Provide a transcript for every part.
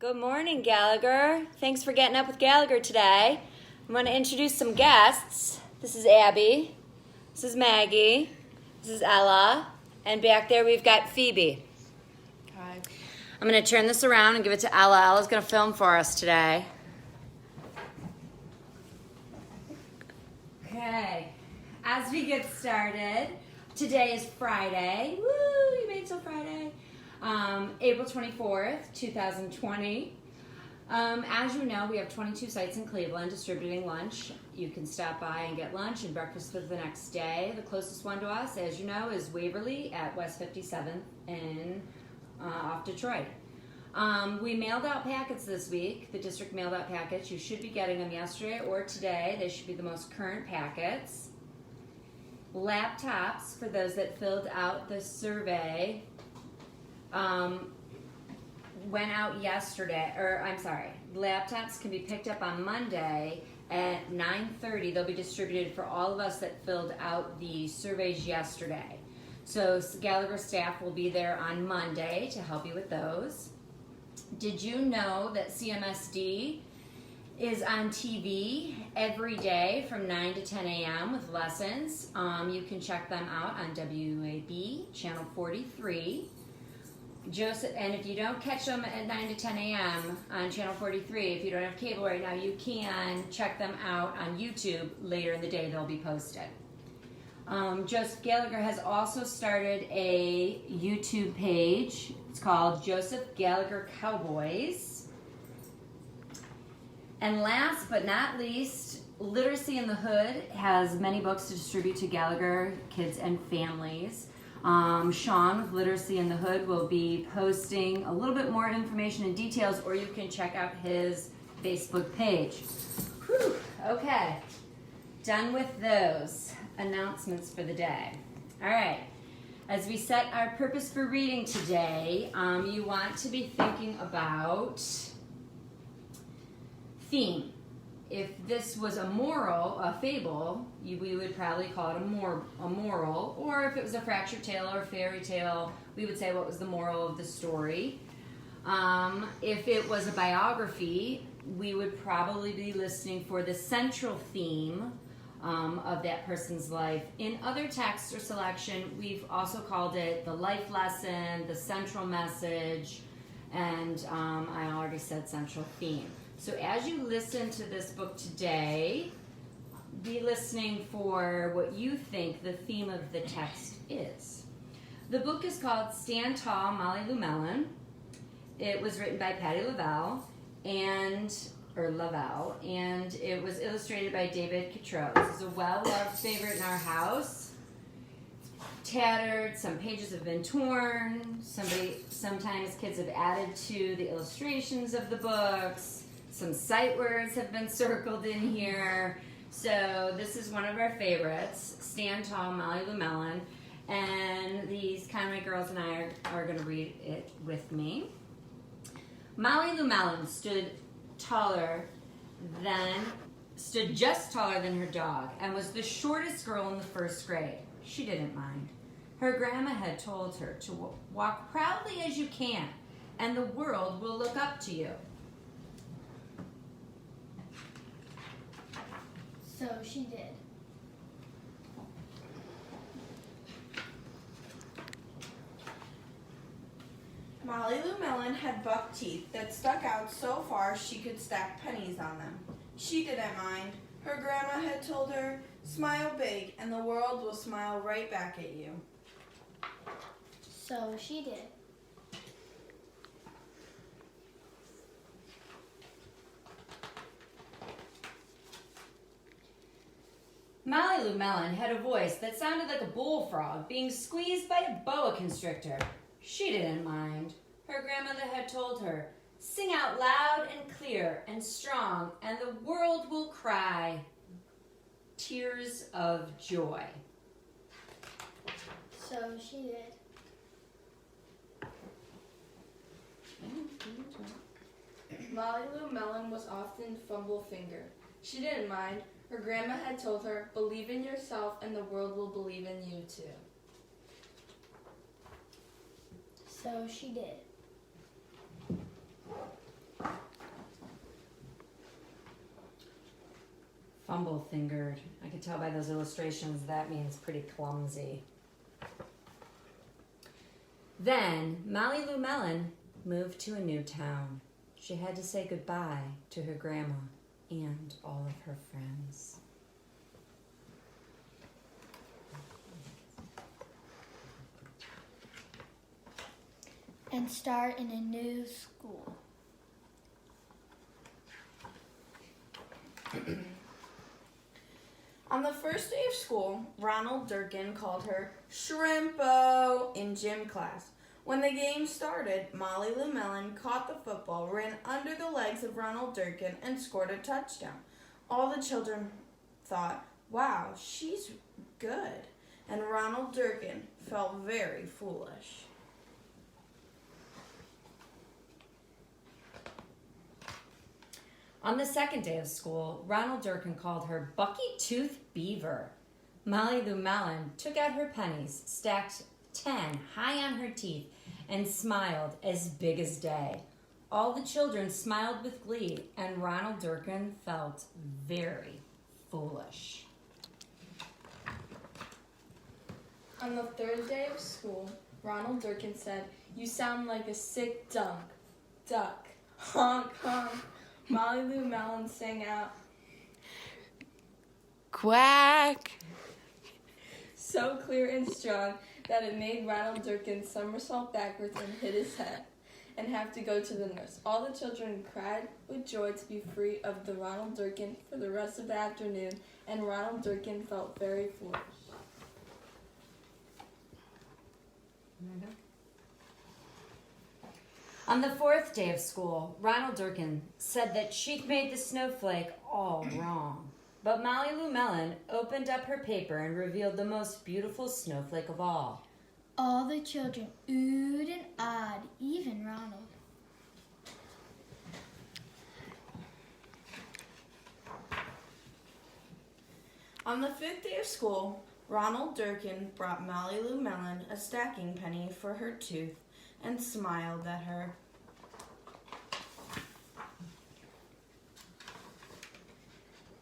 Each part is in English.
Good morning, Gallagher. Thanks for getting up with Gallagher today. I'm going to introduce some guests. This is Abby. This is Maggie. This is Ella. And back there we've got Phoebe. Hi. I'm going to turn this around and give it to Ella. Ella's going to film for us today. Okay. As we get started, today is Friday. Woo! You made it till Friday. April 24th, 2020. As you know, we have 22 sites in Cleveland distributing lunch. You can stop by and get lunch and breakfast for the next day. The closest one to us, as you know, is Waverly at West 57th in off Detroit. We mailed out packets this week. The district mailed out packets. You should be getting them yesterday or today. They should be the most current packets. Laptops for those that filled out the survey went out yesterday, laptops can be picked up on Monday at 9:30. They'll be distributed for all of us that filled out the surveys yesterday. So Gallagher staff will be there on Monday to help you with those. Did you know that CMSD is on TV every day from 9 to 10 a.m. with lessons? You can check them out on WAB, channel 43. Joseph, and if you don't catch them at 9 to 10 a.m. on channel 43, if you don't have cable right now, you can check them out on YouTube later in the day. They'll be posted. Joseph Gallagher has also started a YouTube page. It's called Joseph Gallagher Cowboys. And last but not least, Literacy in the Hood has many books to distribute to Gallagher kids and families. Sean with Literacy in the Hood will be posting a little bit more information and details, or you can check out his Facebook page. Whew, okay, done with those announcements for the day. All right, as we set our purpose for reading today, you want to be thinking about theme. If this was a moral, a fable, we would probably call it a moral. Or if it was a fractured tale or a fairy tale, we would say what was the moral of the story. If it was a biography, we would probably be listening for the central theme of that person's life. In other texts or selection, we've also called it the life lesson, the central message, and I already said central theme. So as you listen to this book today, be listening for what you think the theme of the text is. The book is called Stand Tall, Molly Lou Mellon. It was written by Patty Lavelle, and it was illustrated by David Catrot. This is a well-loved favorite in our house. Tattered, some pages have been torn. Sometimes kids have added to the illustrations of the books. Some sight words have been circled in here. So this is one of our favorites, Stand Tall, Molly Lou Mellon. And these Conway girls and I are going to read it with me. Molly Lou Mellon stood just taller than her dog and was the shortest girl in the first grade. She didn't mind. Her grandma had told her to walk proudly as you can, and the world will look up to you. So she did. Molly Lou Mellon had buck teeth that stuck out so far she could stack pennies on them. She didn't mind. Her grandma had told her, "Smile big and the world will smile right back at you." So she did. Molly Lou Mellon had a voice that sounded like a bullfrog being squeezed by a boa constrictor. She didn't mind. Her grandmother had told her, "Sing out loud and clear and strong, and the world will cry tears of joy." So she did. Molly Lou Mellon was often fumble-fingered. She didn't mind. Her grandma had told her, "Believe in yourself and the world will believe in you too." So she did. Fumble-fingered. I could tell by those illustrations that means pretty clumsy. Then Molly Lou Mellon moved to a new town. She had to say goodbye to her grandma and all of her friends. And start in a new school. On the first day of school, Ronald Durkin called her Shrimpo in gym class. When the game started, Molly Lou Mellon caught the football, ran under the legs of Ronald Durkin, and scored a touchdown. All the children thought, wow, she's good. And Ronald Durkin felt very foolish. On the second day of school, Ronald Durkin called her Bucky Tooth Beaver. Molly Lou Mellon took out her pennies, stacked 10 high on her teeth, and smiled as big as day. All the children smiled with glee, and Ronald Durkin felt very foolish. On the third day of school, Ronald Durkin said, "You sound like a sick duck. Honk, honk." Molly Lou Mellon sang out, "Quack!" so clear and strong that it made Ronald Durkin somersault backwards and hit his head and have to go to the nurse. All the children cried with joy to be free of the Ronald Durkin for the rest of the afternoon, and Ronald Durkin felt very foolish. On the fourth day of school, Ronald Durkin said that she'd made the snowflake all wrong. But Molly Lou Mellon opened up her paper and revealed the most beautiful snowflake of all. All the children oohed and awed, even Ronald. On the fifth day of school, Ronald Durkin brought Molly Lou Mellon a stacking penny for her tooth and smiled at her.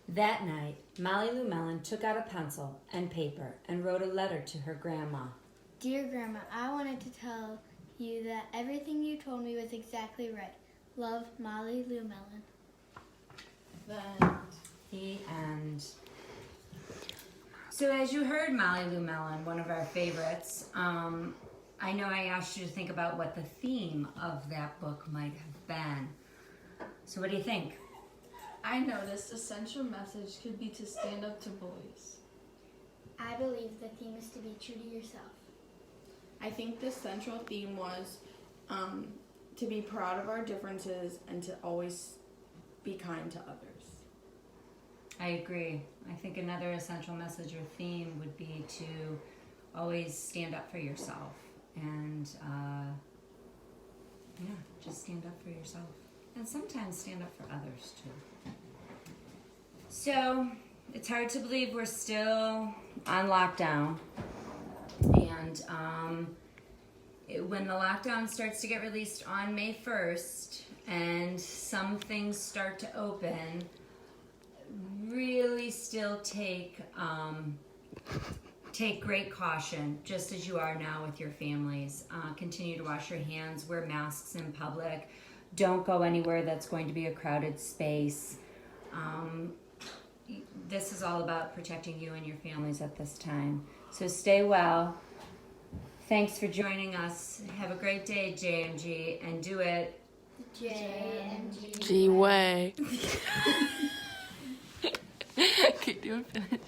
That night, Molly Lou Mellon took out a pencil and paper and wrote a letter to her grandma. Dear Grandma, I wanted to tell you that everything you told me was exactly right. Love, Molly Lou Mellon. Then The end. So as you heard, Molly Lou Mellon, one of our favorites, I know I asked you to think about what the theme of that book might have been. So what do you think? I noticed a central message could be to stand up to bullies. I believe the theme is to be true to yourself. I think the central theme was to be proud of our differences and to always be kind to others. I agree. I think another essential message or theme would be to always stand up for yourself and just stand up for yourself. And sometimes stand up for others too. So, it's hard to believe we're still on lockdown. And when the lockdown starts to get released on May 1st and some things start to open, really still take great caution, just as you are now with your families. Continue to wash your hands, wear masks in public. Don't go anywhere that's going to be a crowded space. This is all about protecting you and your families at this time. So stay well. Thanks for joining us. Have a great day, JMG, and do it. J-M-G. G-Way. Keep doing it.